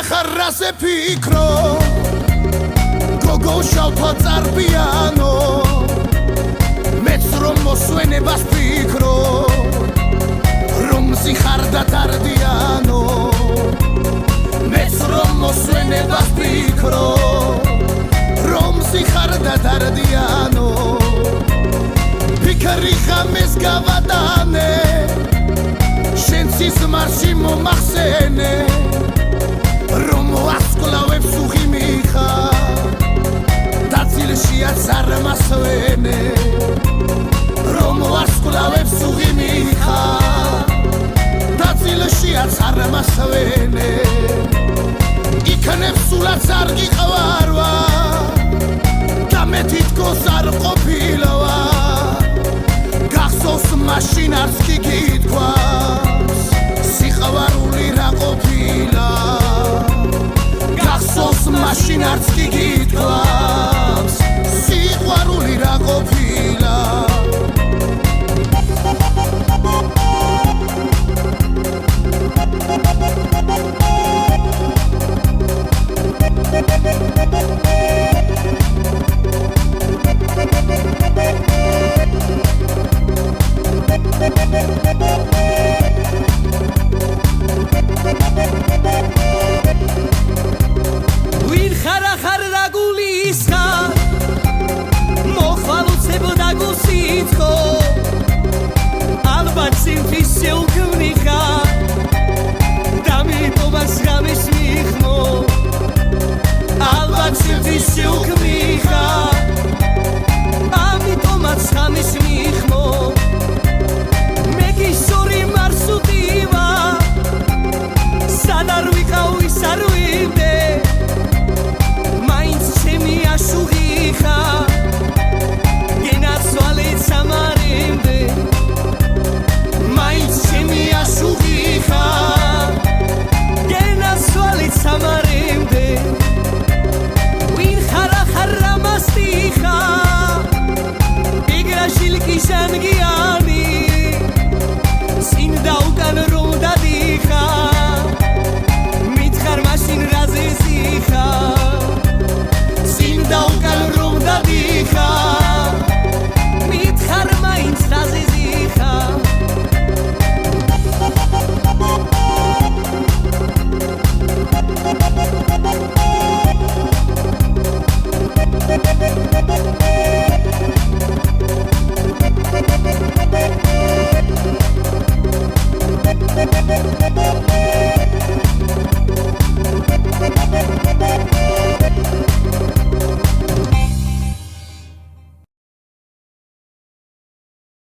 ხარაზე ფიქრო გოგო შავთვა წარბიანო მეც რომ მოსვენებას ფიქრო რომ ზიხარდა დარდიანო მეც რომ მოსვენებას ფიქრო რომ ზიხარდა დარდიანო ფიქრი ხამეს გავატანე შენ სიზმარში მომახსენე რომ ვასკლავებს უხი მიხარ დაცილშიაც არ მასვენე რომ ვასკლავებს უხი მიხარ დაცილშიაც არ მასვენე იქნებ სულაც არ გიყვარვა და მე თითქოს არ ყოფილვა გახსოვს მაშინ არც კი გითქვას სიყვარული რა ყოფილა გახსოვს მაშინ არც კი გითქვა